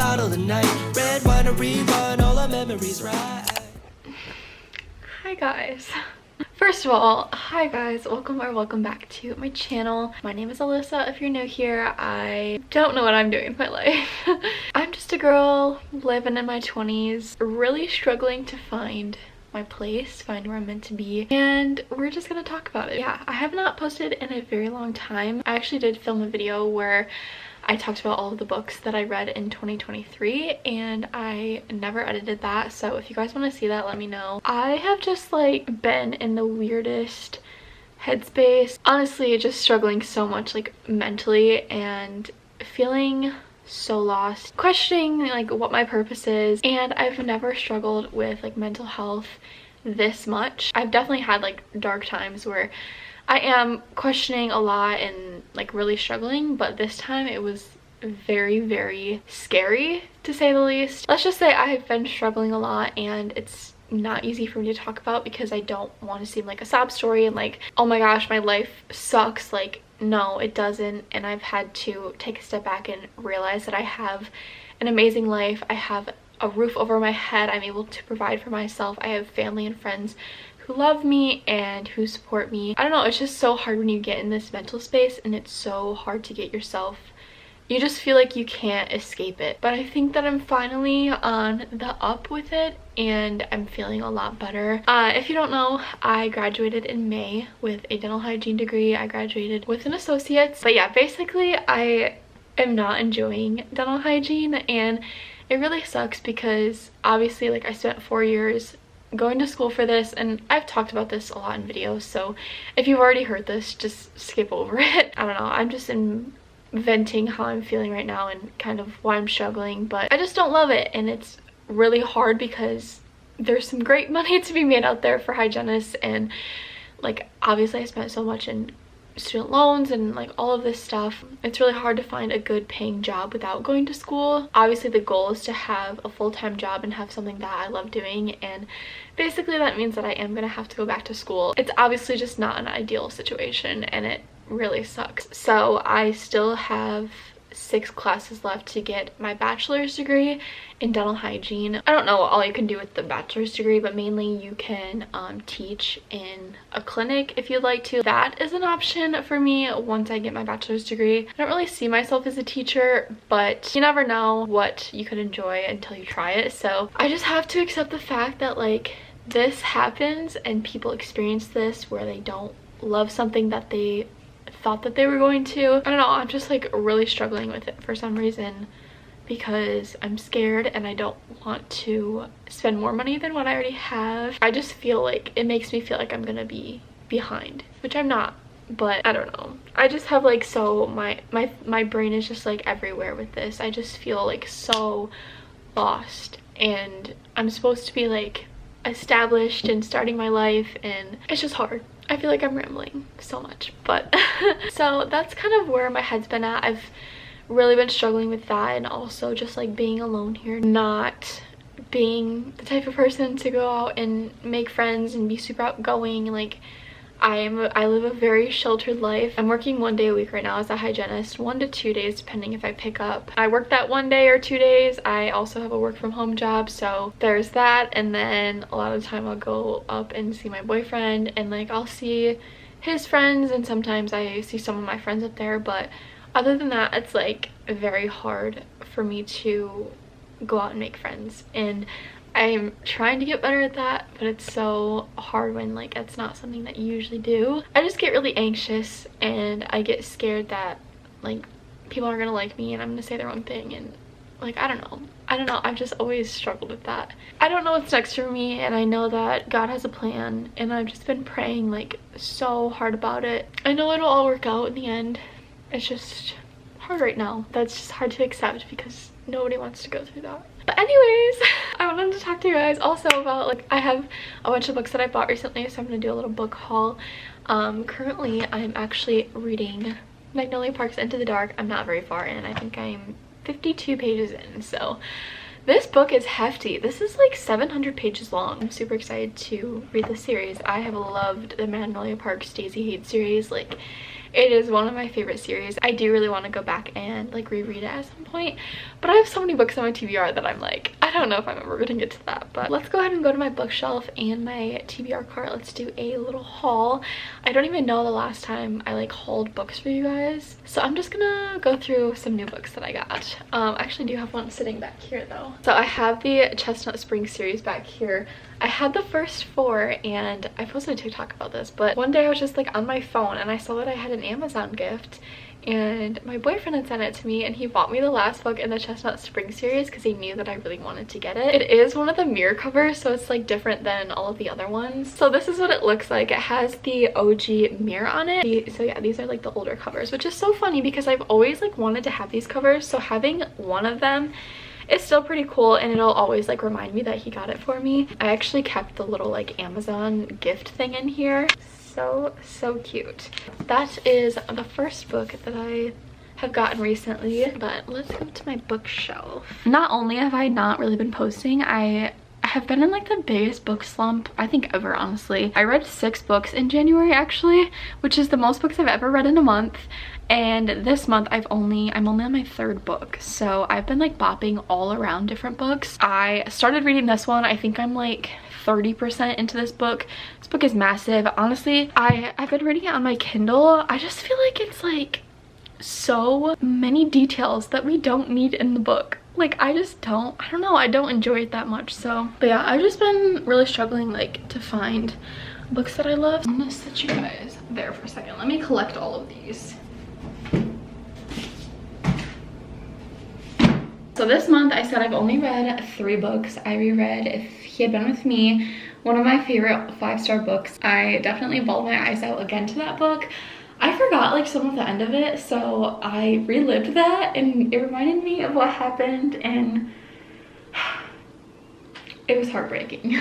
bottle of night. Red wine to rerun all our memories right. Hi guys. First of all, hi guys, welcome back to my channel. My name is Alyssa. If you're new here, I don't know what I'm doing with my life. I'm just a girl living in my 20s, really struggling to find my place, find where I'm meant to be, and we're just gonna talk about it. Yeah, I have not posted in a very long time. I actually did film a video where I talked about all of the books that I read in 2023 and I never edited that, so if you guys want to see that, let me know. I have just like been in the weirdest headspace, honestly, just struggling so much like mentally and feeling so lost, questioning like what my purpose is, and I've never struggled with like mental health this much. I've definitely had like dark times where I am questioning a lot and like really struggling, but this time it was very scary to say the least. Let's just say I've been struggling a lot and it's not easy for me to talk about because I don't want to seem like a sob story and like, oh my gosh, my life sucks. Like, no, it doesn't. And I've had to take a step back and realize that I have an amazing life. I have a roof over my head. I'm able to provide for myself. I have family and friends who love me and who support me. I don't know, it's just so hard when you get in this mental space and it's so hard to get yourself, you just feel like you can't escape it. But I think that I'm finally on the up with it and I'm feeling a lot better. If you don't know, I graduated in May with a dental hygiene degree. I graduated with an associate's. But yeah, basically I am not enjoying dental hygiene and it really sucks because obviously like I spent 4 years going to school for this, and I've talked about this a lot in videos, so if you've already heard this, just skip over it. I don't know, I'm just venting how I'm feeling right now and kind of why I'm struggling, but I just don't love it, and it's really hard because there's some great money to be made out there for hygienists, and like obviously I spent so much in student loans and like all of this stuff. It's really hard to find a good paying job without going to school. Obviously the goal is to have a full-time job and have something that I love doing, and basically that means that I am gonna have to go back to school. It's obviously just not an ideal situation and it really sucks. So I still have 6 classes left to get my bachelor's degree in dental hygiene. I don't know all you can do with the bachelor's degree, but mainly you can teach in a clinic if you'd like to. That is an option for me once I get my bachelor's degree. I don't really see myself as a teacher, but you never know what you could enjoy until you try it. So I just have to accept the fact that like this happens and people experience this where they don't love something that they thought that they were going to. I don't know, I'm just like really struggling with it for some reason because I'm scared and I don't want to spend more money than what I already have. I just feel like it makes me feel like I'm gonna be behind, which I'm not, but I don't know. I just have like so my brain is just like everywhere with this. I just feel like so lost and I'm supposed to be like established and starting my life and it's just hard. I feel like I'm rambling so much, but so that's kind of where my head's been at. I've really been struggling with that, and also just like being alone here, not being the type of person to go out and make friends and be super outgoing. Like I live a very sheltered life. I'm working 1 day a week right now as a hygienist, 1 to 2 days depending if I pick up. I work that 1 day or 2 days. I also have a work from home job, so there's that. And then a lot of the time I'll go up and see my boyfriend and like I'll see his friends, and sometimes I see some of my friends up there, but other than that it's like very hard for me to go out and make friends, and I'm trying to get better at that, but it's so hard when like it's not something that you usually do. I just get really anxious and I get scared that like people aren't gonna like me and I'm gonna say the wrong thing, and like I don't know, I've just always struggled with that. I don't know what's next for me, and I know that God has a plan, and I've just been praying like so hard about it. I know it'll all work out in the end. It's just hard right now. That's just hard to accept because nobody wants to go through that. But anyways, I wanted to talk to you guys also about like I have a bunch of books that I bought recently, so I'm gonna do a little book haul. Currently I'm actually reading Magnolia Into the Dark. I'm not very far in. I think I'm 52 pages in, so this book is hefty. This is like 700 pages long. I'm super excited to read this series. I have loved the Magnolia Parks Daisy Hate series. Like It is one of my favorite series. I do really want to go back and like reread it at some point, but I have so many books on my TBR that I'm like, I don't know if I'm ever gonna get to that. But let's go ahead and go to my bookshelf and my TBR cart. Let's do a little haul. I don't even know the last time I like hauled books for you guys, so I'm just gonna go through some new books that I got. I actually do have one sitting back here though. So I have the Chestnut Spring series back here. I had the first 4 and I posted a TikTok about this, but one day I was just like on my phone and I saw that I had an Amazon gift and my boyfriend had sent it to me, and he bought me the last book in the Chestnut Spring series because he knew that I really wanted to get it. It is one of the mirror covers, so it's like different than all of the other ones. So this is what it looks like. It has the OG mirror on it. So yeah, these are like the older covers, which is so funny because I've always like wanted to have these covers, so having one of them, it's still pretty cool, and it'll always like remind me that he got it for me. I actually kept the little like Amazon gift thing in here. So cute. That is the first book that I have gotten recently, but let's go to my bookshelf. Not only have I not really been posting, I have been in like the biggest book slump I think ever, honestly. I read 6 books in January actually, which is the most books I've ever read in a month. And this month I'm only on my 3rd book, so I've been like bopping all around different books. I started reading this one. I think I'm like 30% into this book. This book is massive. Honestly, I've been reading it on my Kindle. I just feel like it's like so many details that we don't need in the book. Like I don't know, I don't enjoy it that much. So but yeah, I've just been really struggling like to find books that I love. I'm gonna set you guys there for a second. Let me collect all of these. So this month I said I've only read 3 books. I reread If He Had Been With Me, one of my favorite 5-star books. I definitely bawled my eyes out again to that book. I forgot like some of the end of it, so I relived that and it reminded me of what happened, and it was heartbreaking.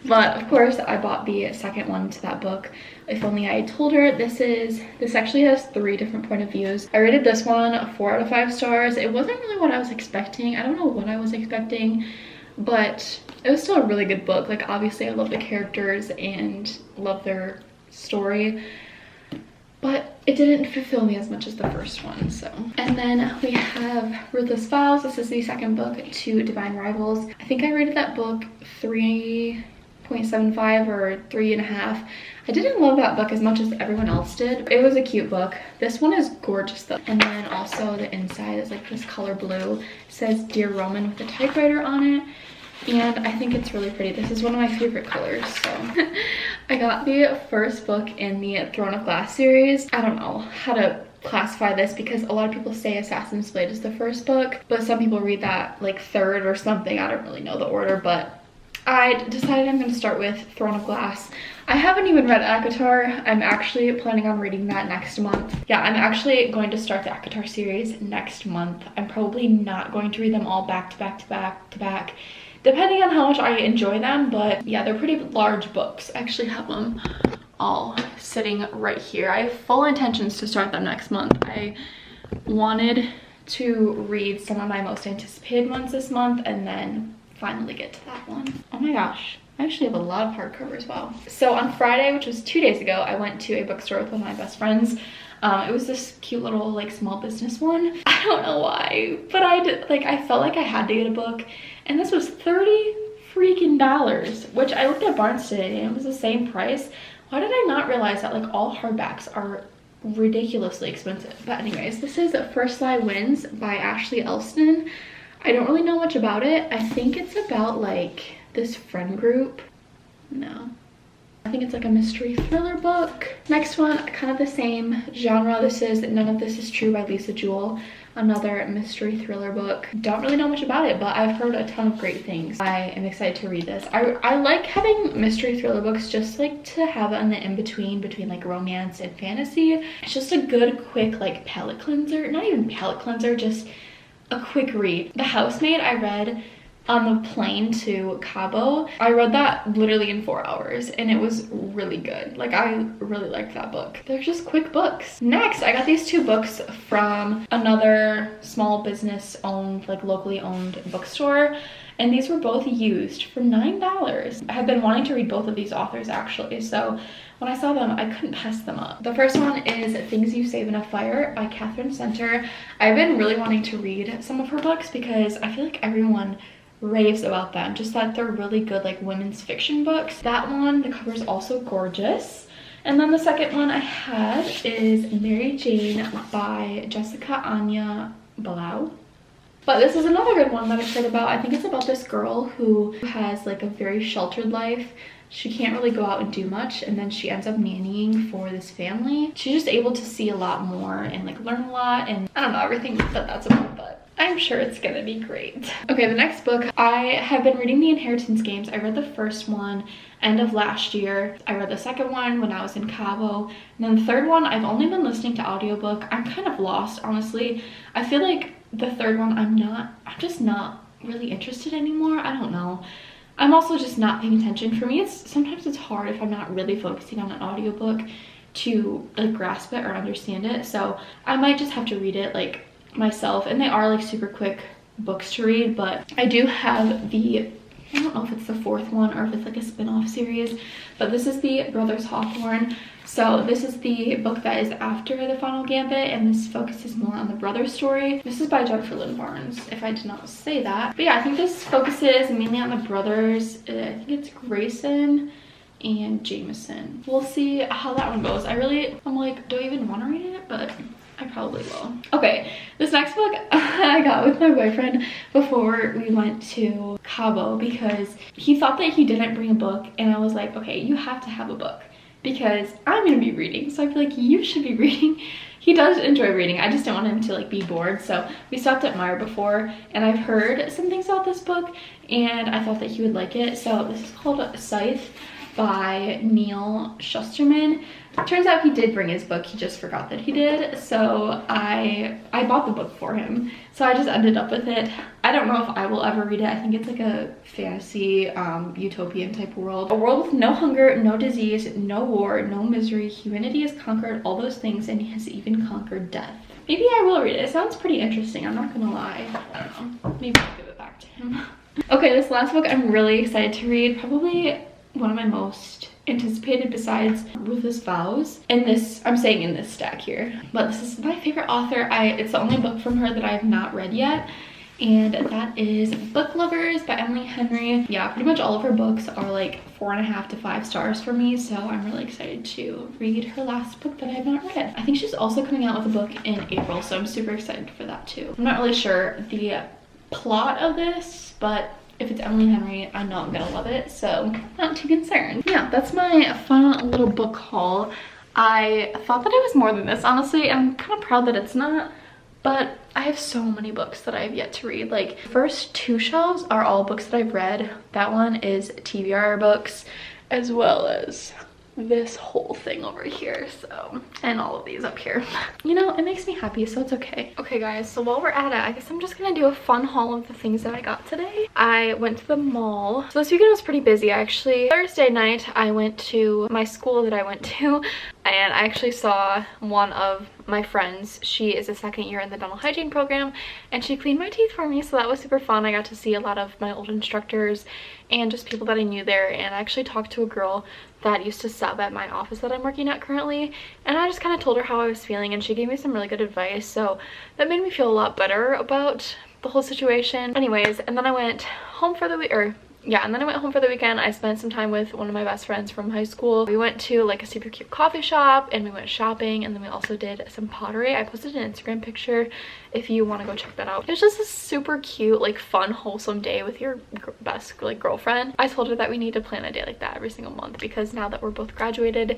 But of course I bought the second one to that book, If Only I Had Told Her. This actually has 3 different point of views. I rated this one 4 out of 5 stars. It wasn't really what I was expecting. I don't know what I was expecting, but it was still a really good book. Like obviously I love the characters and love their story, but it didn't fulfill me as much as the first one. So, and then we have Ruthless Vows. This is the second book to Divine Rivals. I think I rated that book 3.75 or 3.5. I didn't love that book as much as everyone else did. It was a cute book. This one is gorgeous though. And then also the inside is like this color blue. It says Dear Roman with a typewriter on it. And I think it's really pretty. This is one of my favorite colors. So I got the first book in the Throne of Glass series. I don't know how to classify this because a lot of people say Assassin's Blade is the first book, but some people read that like 3rd or something. I don't really know the order, but I decided I'm going to start with Throne of Glass. I haven't even read ACOTAR. I'm actually planning on reading that next month. Yeah, I'm actually going to start the ACOTAR series next month. I'm probably not going to read them all back to back to back to back, depending on how much I enjoy them, but yeah, they're pretty large books. I actually have them all sitting right here. I have full intentions to start them next month. I wanted to read some of my most anticipated ones this month and then finally get to that one. Oh my gosh, I actually have a lot of hardcovers. Wow. So on Friday, which was 2 days ago, I went to a bookstore with one of my best friends. It was this cute little like small business one. I don't know why, but I felt like I had to get a book, and this was $30 freaking, which I looked at Barnes today and it was the same price. Why did I not realize that like all hardbacks are ridiculously expensive? But anyways, this is First Lie Wins by Ashley Elston. I don't really know much about it. I think it's about like this friend group. No, I think it's like a mystery thriller book. Next one, kind of the same genre. This is None of This Is True by Lisa Jewell. Another mystery thriller book. Don't really know much about it, but I've heard a ton of great things. I am excited to read this. I like having mystery thriller books just like to have on the in-between between like romance and fantasy. It's just a good quick like palate cleanser. Not even palate cleanser, just a quick read. The Housemaid I read on the plane to Cabo. I read that literally in 4 hours and it was really good. Like I really liked that book. They're just quick books. Next, I got these 2 books from another small business owned, like locally owned bookstore. and these were both used for $9. I have been wanting to read both of these authors actually, so when I saw them, I couldn't pass them up. The first one is Things You Save in a Fire by Catherine Center. I've been really wanting to read some of her books because I feel like everyone raves about them, just that they're really good like women's fiction books. That one, the cover is also gorgeous. And then the second one I had is Mary Jane by Jessica Anya Blau. But this is another good one that I've heard about. I think it's about this girl who has like a very sheltered life. She can't really go out and do much, and then she ends up nannying for this family. She's just able to see a lot more and like learn a lot, and I don't know everything that that's about, but I'm sure it's gonna be great. Okay, the next book, I have been reading The Inheritance Games. I read the first one end of last year. I read the second one when I was in Cabo, and then the third one I've only been listening to audiobook. I'm kind of lost, honestly. I feel like the third one I'm just not really interested anymore. I don't know. I'm also just not paying attention. For me, sometimes it's hard if I'm not really focusing on an audiobook to like grasp it or understand it. So I might just have to read it like myself, and they are like super quick books to read. But I do have the, I don't know if it's the fourth one or if it's like a spin-off series, but this is the Brothers Hawthorne. So this is the book that is after The Final Gambit, and this focuses more on the brother's story. This is by Jennifer Lynn Barnes, if I did not say that. But yeah, I think this focuses mainly on the brothers. I think it's Grayson and Jameson. We'll see how that one goes. I'm like, do I even want to read it? But I probably will. Okay, this next book I got with my boyfriend before we went to Cabo because he thought that he didn't bring a book, and I was like, okay, you have to have a book because I'm gonna be reading, so I feel like you should be reading. He does enjoy reading. I just don't want him to like be bored. So we stopped at Meyer before, and I've heard some things about this book, and I thought that he would like it. So this is called Scythe by Neil Shusterman. Turns out he did bring his book, he just forgot that he did. So I bought the book for him, so I just ended up with it. I don't know if I will ever read it. I think it's like a fantasy utopian type world, a world with no hunger, no disease, no war, no misery. Humanity has conquered all those things and has even conquered death. Maybe I will read it. It sounds pretty interesting, I'm not gonna lie. I don't know, maybe I'll give it back to him. Okay, this last book I'm really excited to read, probably one of my most anticipated besides Ruthless Vows. In this, I'm saying in this stack here, but this is my favorite author. It's the only book from her that I have not read yet, and that is Book Lovers by Emily Henry. Yeah, pretty much all of her books are like 4.5 to 5 stars for me, so I'm really excited to read her last book that I have not read. I think she's also coming out with a book in April, so I'm super excited for that too. I'm not really sure the plot of this, but if it's Emily Henry, I know I'm gonna love it, so not too concerned. Yeah, that's my fun little book haul. I thought that it was more than this, honestly. I'm kind of proud that it's not, but I have so many books that I have yet to read. Like, the first 2 shelves are all books that I've read. That one is TBR books, as well as this whole thing over here, so, and all of these up here. You know, it makes me happy, so it's okay. Okay guys, so while we're at it, I guess I'm just gonna do a fun haul of the things that I got today. I went to the mall. So this weekend was pretty busy actually. Thursday night I went to my school that I went to, and I actually saw one of my friends. She is a second year in the dental hygiene program, and she cleaned my teeth for me, so that was super fun. I got to see a lot of my old instructors and just people that I knew there, and I actually talked to a girl that used to sub at my office that I'm working at currently, and I just kind of told her how I was feeling, and she gave me some really good advice, so that made me feel a lot better about the whole situation. Anyways, and then I went home for the week, and then I went home for the weekend. I spent some time with one of my best friends from high school. We went to like a super cute coffee shop, and we went shopping, and then we also did some pottery. I posted an Instagram picture if you want to go check that out. It was just a super cute, like fun, wholesome day with your best like girlfriend. I told her that we need to plan a day like that every single month, because now that we're both graduated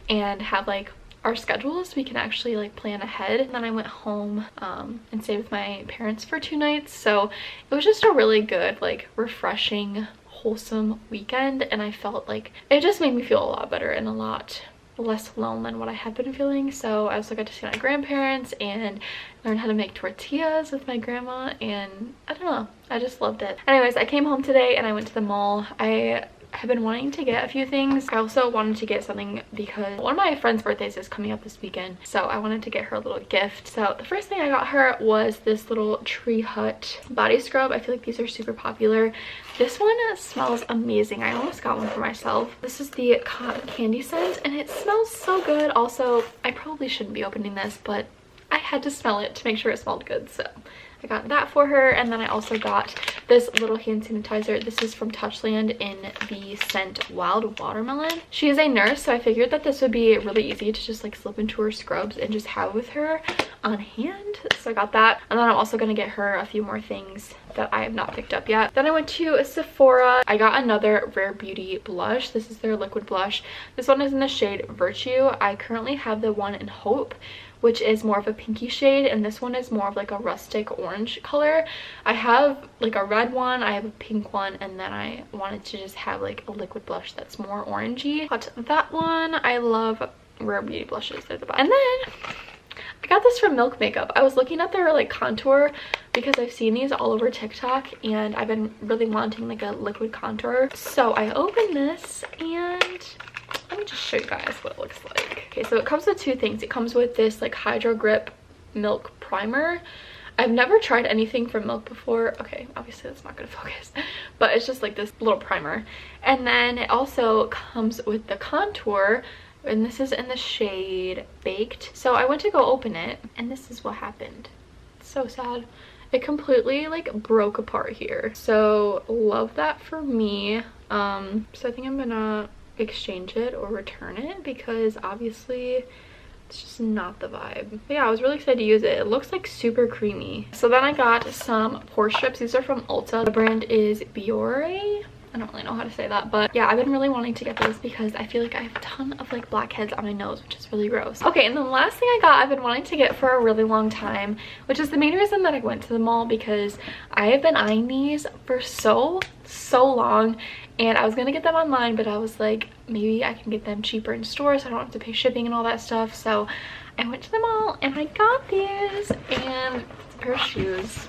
and have like our schedules, we can actually like plan ahead. And then I went home and stayed with my parents for 2 nights, so it was just a really good, like refreshing, wholesome weekend, and I felt like it just made me feel a lot better and a lot less alone than what I had been feeling. So I also got to see my grandparents and learn how to make tortillas with my grandma, and I don't know, I just loved it. Anyways, I came home today and I went to the mall. I have been wanting to get a few things. I also wanted to get something because one of my friend's birthdays is coming up this weekend, so I wanted to get her a little gift. So the first thing I got her was this little Tree Hut body scrub. I feel like these are super popular. This one smells amazing. I almost got one for myself. This is the cotton candy scent and it smells so good. Also, I probably shouldn't be opening this, but I had to smell it to make sure it smelled good, so I got that for her. And then I also got this little hand sanitizer. This is from Touchland in the scent Wild Watermelon. She is a nurse, so I figured that this would be really easy to just like slip into her scrubs and just have with her on hand. So I got that. And then I'm also going to get her a few more things that I have not picked up yet. Then I went to Sephora. I got another Rare Beauty blush. This is their liquid blush. This one is in the shade Virtue. I currently have the one in Hope, which is more of a pinky shade, and this one is more of like a rustic orange color. I have like a red one, I have a pink one, and then I wanted to just have like a liquid blush that's more orangey. Got that one. I love Rare Beauty blushes, they're the best. And then I got this from Milk Makeup. I was looking at their like contour because I've seen these all over TikTok and I've been really wanting like a liquid contour. So I opened this and let me just show you guys what it looks like. Okay, so it comes with two things. It comes with this like Hydro Grip Milk Primer. I've never tried anything from Milk before. Okay, obviously that's not gonna focus, but it's just like this little primer. And then it also comes with the contour, and this is in the shade Baked. So I went to go open it and this is what happened. It's so sad. It completely like broke apart here. So love that for me. So I think I'm gonna exchange it or return it because obviously it's just not the vibe. But yeah, I was really excited to use it. It looks like super creamy. So then I got some pore strips. These are from Ulta. The brand is Biore. I don't really know how to say that, but yeah, I've been really wanting to get those because I feel like I have a ton of like blackheads on my nose, which is really gross. Okay, and then the last thing I got, I've been wanting to get for a really long time, which is the main reason that I went to the mall, because I have been eyeing these for so long, and I was gonna get them online, but I was like, maybe I can get them cheaper in stores so I don't have to pay shipping and all that stuff. So I went to the mall and I got these, and it's a pair of shoes.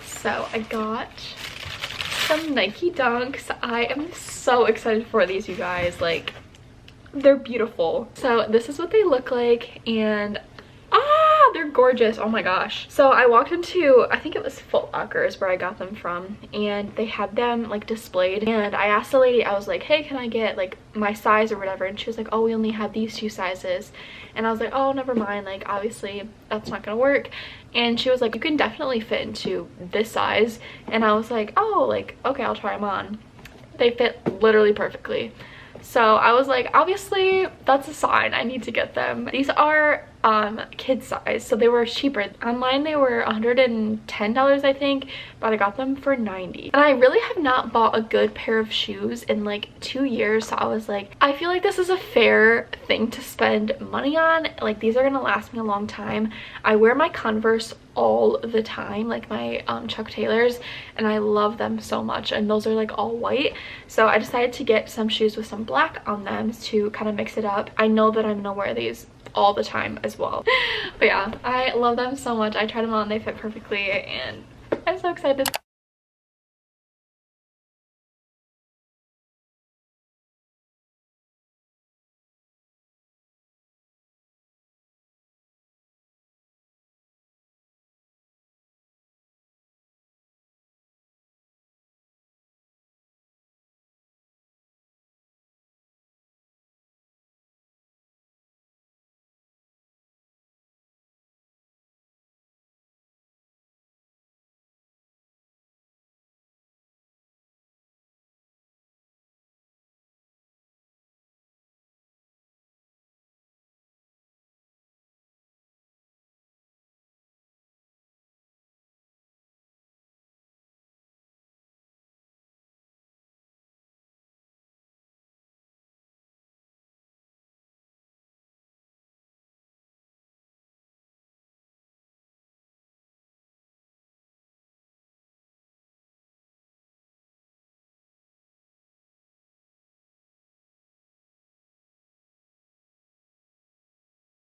So I got some Nike Dunks. I am so excited for these, you guys. Like, they're beautiful. So this is what they look like, and they're gorgeous. Oh my gosh. So I walked into, I think it was Foot Locker is where I got them from, and they had them like displayed, and I asked the lady, I was like, hey, can I get like my size or whatever, and she was like, oh, we only have these two sizes. And I was like, oh, never mind, like obviously that's not gonna work. And she was like, you can definitely fit into this size. And I was like, oh, like okay, I'll try them on. They fit literally perfectly. So I was like, obviously that's a sign, I need to get them. These are kid size, so they were cheaper. Online they were $110, I think, but I got them for $90. And I really have not bought a good pair of shoes in like 2 years, so I was like, I feel like this is a fair thing to spend money on. Like, these are gonna last me a long time. I wear my Converse all the time, like my Chuck Taylors, and I love them so much, and those are like all white. So I decided to get some shoes with some black on them to kind of mix it up. I know that I'm gonna wear these all the time as well. But yeah, I love them so much. I tried them on, they fit perfectly, and I'm so excited.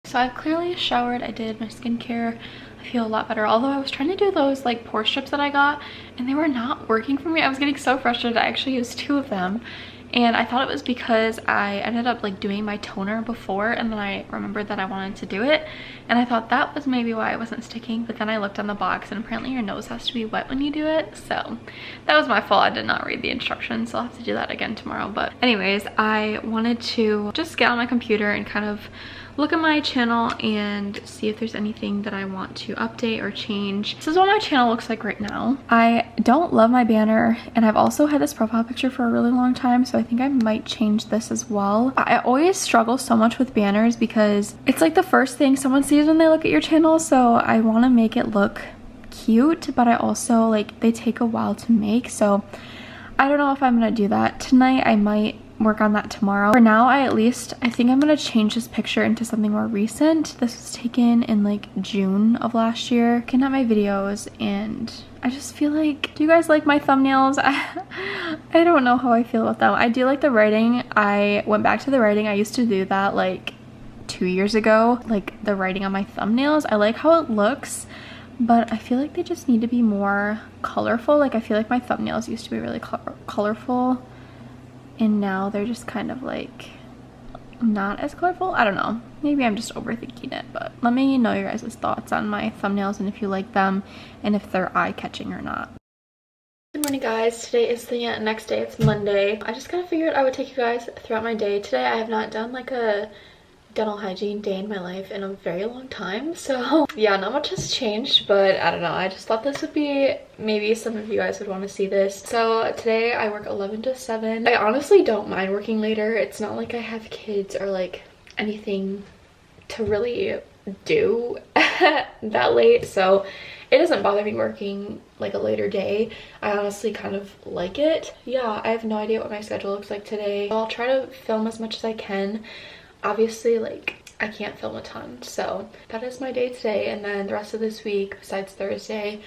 So I've clearly showered, I did my skincare, I feel a lot better. Although I was trying to do those like pore strips that I got and they were not working for me. I was getting so frustrated. I actually used 2 of them. And I thought it was because I ended up like doing my toner before and then I remembered that I wanted to do it. And I thought that was maybe why it wasn't sticking. But then I looked on the box and apparently your nose has to be wet when you do it. So that was my fault. I did not read the instructions. So I'll have to do that again tomorrow. But anyways, I wanted to just get on my computer and kind of look at my channel and see if there's anything that I want to update or change. This is what my channel looks like right now. I don't love my banner and I've also had this profile picture for a really long time, so I think I might change this as well. I always struggle so much with banners because it's like the first thing someone sees when they look at your channel, so I want to make it look cute, but I also like they take a while to make, so I don't know if I'm gonna do that tonight. I might work on that tomorrow. For now, I think I'm gonna change this picture into something more recent. This was taken in like June of last year. Looking at my videos and I just feel like, do you guys like my thumbnails? I don't know how I feel about them. I do like the writing. I went back to the writing. I used to do that like 2 years ago, like the writing on my thumbnails. I like how it looks, but I feel like they just need to be more colorful. Like I feel like my thumbnails used to be really colorful and now they're just kind of like not as colorful. I don't know, maybe I'm just overthinking it, but let me know your guys' thoughts on my thumbnails and if you like them and if they're eye-catching or not. Good morning guys, today is the next day. It's Monday. I just kind of figured I would take you guys throughout my day. Today I have not done like a dental hygiene day in my life in a very long time, so yeah, not much has changed, but I don't know, I just thought this would be, maybe some of you guys would want to see this. So today I work 11 to 7. I honestly don't mind working later. It's not like I have kids or like anything to really do that late, so it doesn't bother me working like a later day. I honestly kind of like it. Yeah, I have no idea what my schedule looks like today. I'll try to film as much as I can. Obviously, like, I can't film a ton, so that is my day today, and then the rest of this week, besides Thursday,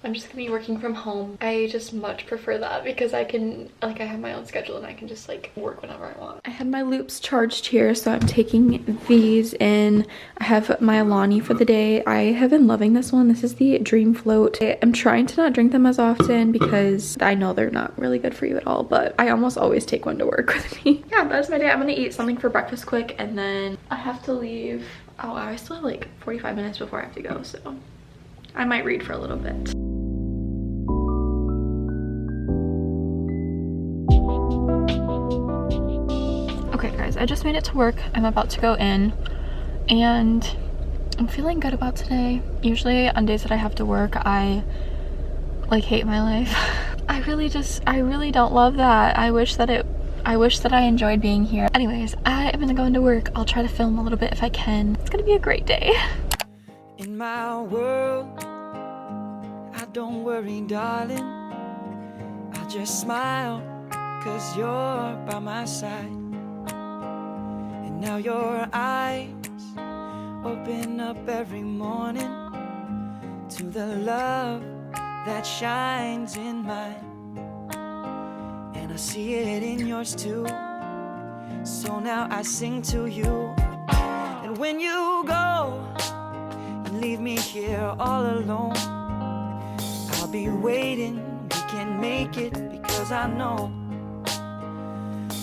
I'm just gonna be working from home. I just much prefer that because I can, like, I have my own schedule and I can just like work whenever I want. I had my loops charged here, so I'm taking these in. I have my Alani for the day. I have been loving this one. This is the Dream Float. I'm trying to not drink them as often because I know they're not really good for you at all, but I almost always take one to work with me. Yeah, that's my day. I'm gonna eat something for breakfast quick and then I have to leave. Oh, I still have like 45 minutes before I have to go, so I might read for a little bit. Okay guys, I just made it to work. I'm about to go in and I'm feeling good about today. Usually on days that I have to work, I like hate my life. I really don't love that. I wish that I enjoyed being here. Anyways, I am gonna go into work. I'll try to film a little bit if I can. It's gonna be a great day. In my world, I don't worry, darling. I just smile, 'cause you're by my side. And now your eyes open up every morning to the love that shines in mine. And I see it in yours too. So now I sing to you. And when you go, you leave me here all alone. I'll be waiting, we can make it, because I know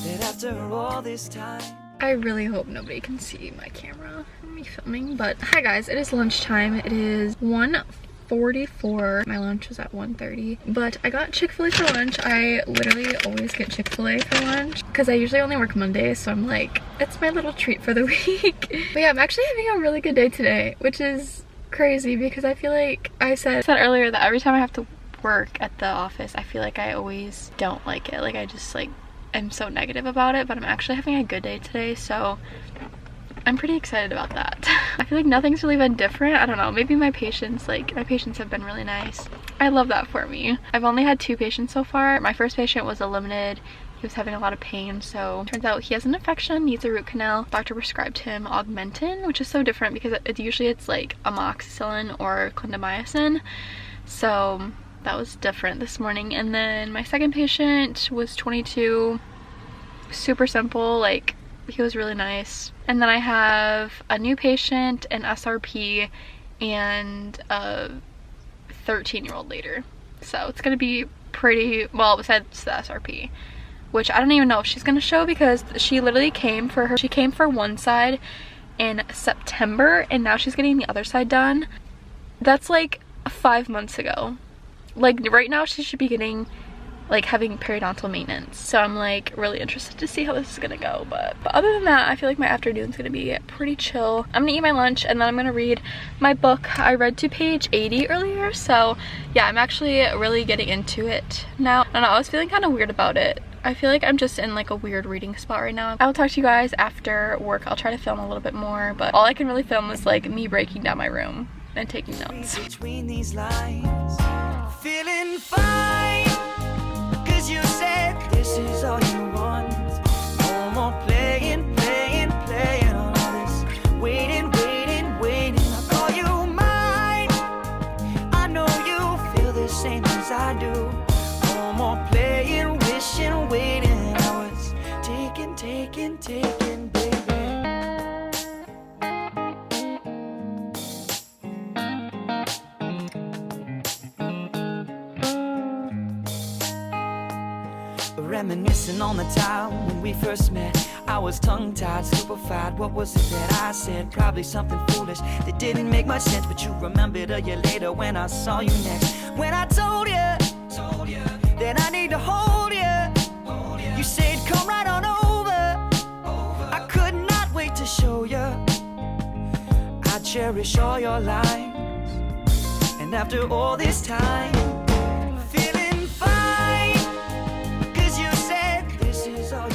that after all this time. I really hope nobody can see my camera and me filming, but hi guys, it is lunchtime. It is 1:44. My lunch was at 1:30, but I got Chick-fil-A for lunch. I literally always get Chick-fil-A for lunch because I usually only work Mondays, so I'm like, it's my little treat for the week. But yeah, I'm actually having a really good day today, which is crazy because I feel like I said earlier that every time I have to work at the office, I feel like I always don't like it. Like I just like I'm so negative about it, but I'm actually having a good day today, so I'm pretty excited about that. I feel like nothing's really been different. I don't know, maybe my patients have been really nice. I love that for me. I've only had 2 patients so far. My first patient was eliminated. He was having a lot of pain, so turns out he has an infection, needs a root canal. Doctor prescribed him Augmentin, which is so different because usually it's like amoxicillin or clindamycin, so that was different this morning. And then my second patient was 22, super simple, like he was really nice. And then I have a new patient, an SRP, and a 13-year-old later. So it's gonna be pretty, well, besides the SRP, which I don't even know if she's gonna show, because she literally came for one side in September, and now she's getting the other side done. That's like 5 months ago. Like right now she should be getting, like, having periodontal maintenance. So I'm like really interested to see how this is gonna go. But other than that, I feel like my afternoon's gonna be pretty chill. I'm gonna eat my lunch and then I'm gonna read my book. I read to page 80 earlier, so yeah, I'm actually really getting into it now. I don't know, I was feeling kind of weird about it. I feel like I'm just in like a weird reading spot right now. I'll talk to you guys after work. I'll try to film a little bit more, but all I can really film is like me breaking down my room and taking notes. Between these lines, feeling fine, 'cause you said this is all you want. No more playing, playing, playing on all this. Waiting, waiting, waiting. I call you mine. I know you feel the same as I do. No more playing, wishing, waiting. I was taking, taking, taking, baby. Reminiscing on the time when we first met. I was tongue-tied, stupefied. What was it that I said? Probably something foolish that didn't make much sense. But you remembered a year later when I saw you next. When I told you that I need to hold you. You said come right on over. I could not wait to show you. I cherish all your lines. And after all this time,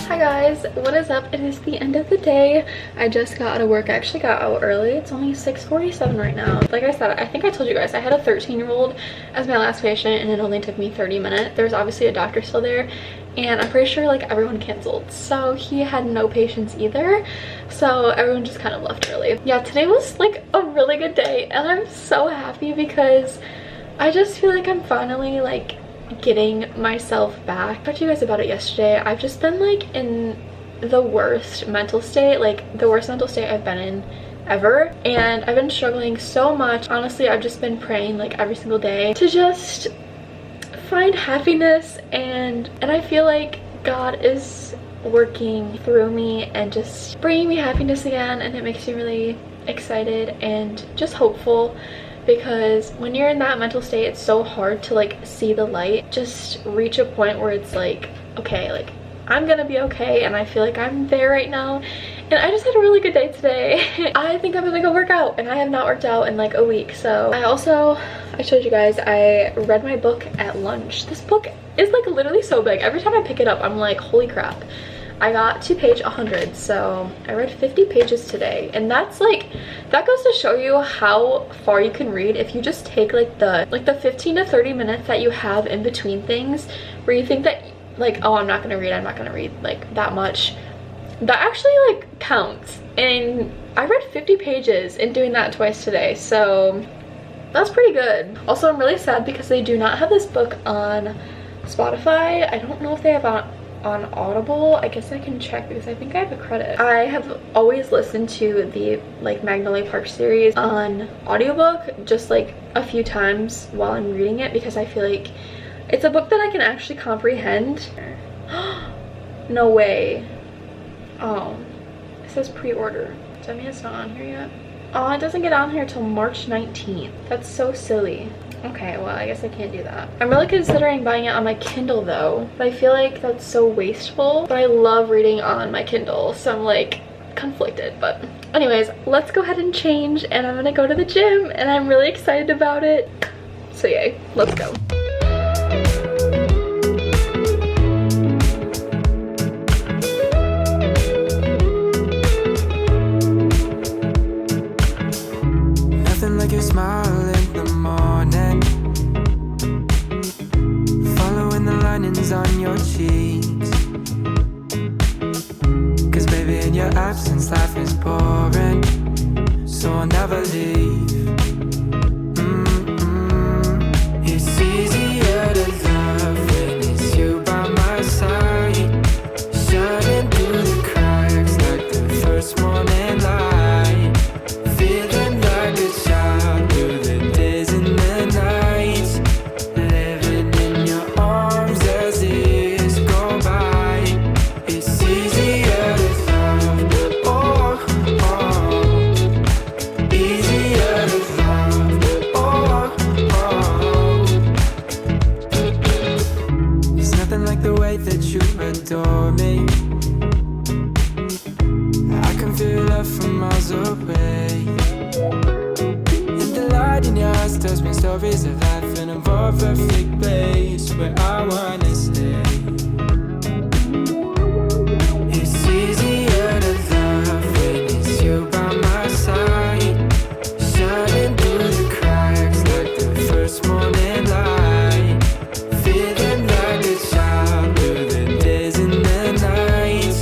hi guys, what is up? It is the end of the day. I just got out of work. I actually got out early. It's only 6:47 right now. Like I said, I think I told you guys I had a 13-year-old as my last patient and it only took me 30 minutes. There's obviously a doctor still there and I'm pretty sure like everyone canceled, so he had no patients either, so everyone just kind of left early. Yeah, today was like a really good day and I'm so happy because I just feel like I'm finally like getting myself back. I talked to you guys about it yesterday. I've just been like in the worst mental state, like the worst mental state I've been in ever, and I've been struggling so much. Honestly, I've just been praying like every single day to just find happiness, and I feel like God is working through me and just bringing me happiness again, and it makes me really excited and just hopeful. Because when you're in that mental state, it's so hard to like see the light. Just reach a point where it's like, okay, like I'm gonna be okay, and I feel like I'm there right now. And I just had a really good day today. I think I'm gonna go work out, and I have not worked out in like a week. So I showed you guys, I read my book at lunch. This book is like literally so big. Every time I pick it up, I'm like, holy crap. I got to page 100, so I read 50 pages today, and that's like, that goes to show you how far you can read if you just take like the 15 to 30 minutes that you have in between things where you think that like, oh, I'm not gonna read like that much. That actually like counts, and I read 50 pages in doing that twice today, so that's pretty good. Also, I'm really sad because they do not have this book on Spotify. I don't know if they have on Audible. I guess I can check because I think I have a credit. I have always listened to the like Magnolia Park series on audiobook just like a few times while I'm reading it, because I feel like it's a book that I can actually comprehend. No way. Oh, it says pre-order. Does that mean it's not on here yet? Oh, it doesn't get on here till March 19th. That's so silly. Okay, well, I guess I can't do that. I'm really considering buying it on my Kindle though, but I feel like that's so wasteful. But I love reading on my Kindle, so I'm like conflicted. But anyways, let's go ahead and change, and I'm gonna go to the gym, and I'm really excited about it. So yay, let's go. Nothing like your smile in the morning, following the linings on your cheeks. 'Cause baby, in your absence life is boring, so I'll never leave. It's easier to love when it's you by my side, shining through the cracks like the first morning light. Feeling like a child, you left from miles away. And the light in your eyes tells me stories of life in a more perfect place where I wanna stay. It's easier to love when it's you by my side, shining through the cracks like the first morning light, feeling like a child through the days and the nights,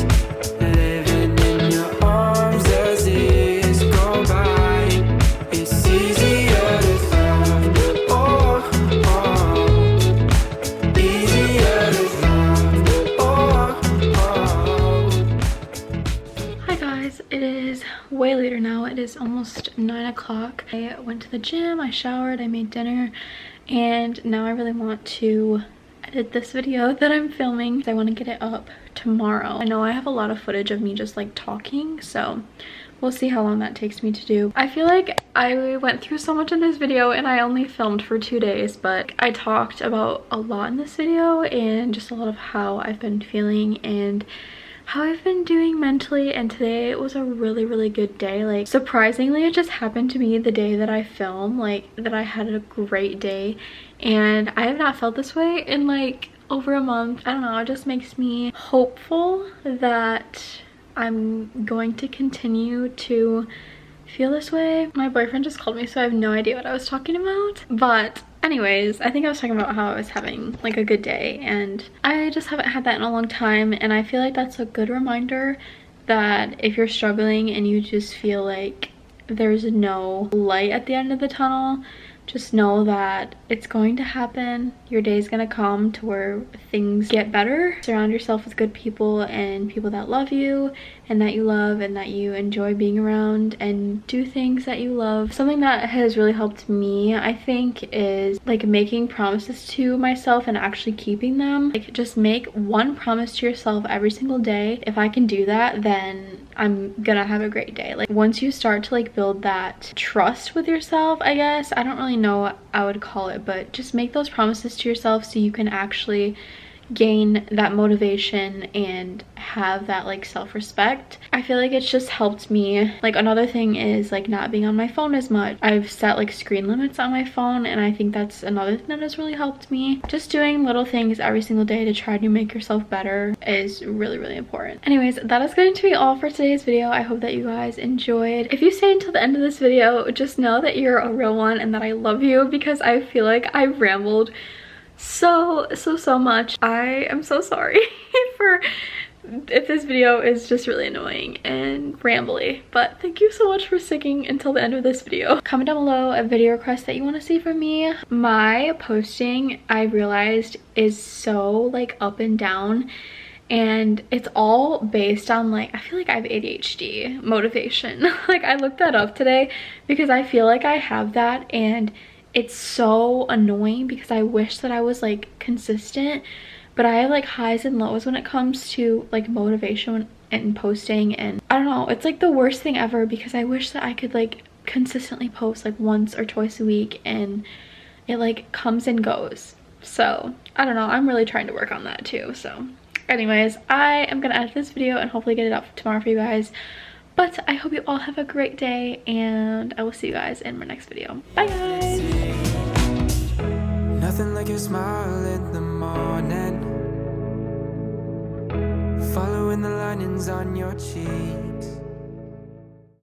living in your arms as years go by. It's easier to love, oh, oh, easier to love, oh, oh. Hi guys, it is way later now. It is almost 9 o'clock. I went to the gym, I showered, I made dinner, and now I really want to edit this video that I'm filming. I want to get it up tomorrow. I know I have a lot of footage of me just like talking, so we'll see how long that takes me to do. I feel like I went through so much in this video and I only filmed for 2 days, but I talked about a lot in this video and just a lot of how I've been feeling and how I've been doing mentally. And today it was a really good day. Like, surprisingly, it just happened to me the day that I film, like, that I had a great day, and I have not felt this way in like over a month. I don't know, it just makes me hopeful that I'm going to continue to feel this way. My boyfriend just called me, so I have no idea what I was talking about, but anyways, I think I was talking about how I was having like a good day, and I just haven't had that in a long time. And I feel like that's a good reminder that if you're struggling and you just feel like there's no light at the end of the tunnel, just know that it's going to happen. Your day's gonna come to where things get better. Surround yourself with good people and people that love you and that you love and that you enjoy being around, and do things that you love. Something that has really helped me, I think, is like making promises to myself and actually keeping them. Like, just make one promise to yourself every single day. If I can do that, then I'm gonna have a great day. Like, once you start to like build that trust with yourself, I guess, I don't really know what I would call it, but just make those promises to yourself so you can actually gain that motivation and have that like self-respect. I feel like it's just helped me. Like, another thing is like not being on my phone as much. I've set like screen limits on my phone, and I think that's another thing that has really helped me. Just doing little things every single day to try to make yourself better is really important. Anyways, that is going to be all for today's video. I hope that you guys enjoyed. If you stay until the end of this video, just know that you're a real one and that I love you, because I feel like I rambled so much. I am so sorry for if this video is just really annoying and rambly, but thank you so much for sticking until the end of this video. Comment down below a video request that you want to see from me. My posting, I realized, is so like up and down, and it's all based on like, I feel like I have ADHD motivation. Like, I looked that up today because I feel like I have that, and it's so annoying because I wish that I was like consistent, but I have like highs and lows when it comes to like motivation and posting, and I don't know, it's like the worst thing ever because I wish that I could like consistently post like once or twice a week, and it like comes and goes. So I don't know, I'm really trying to work on that too. So anyways, I am gonna edit this video and hopefully get it up tomorrow for you guys. But I hope you all have a great day, and I will see you guys in my next video. Bye guys! Nothing like your smile in the morning, following the linings on your cheeks.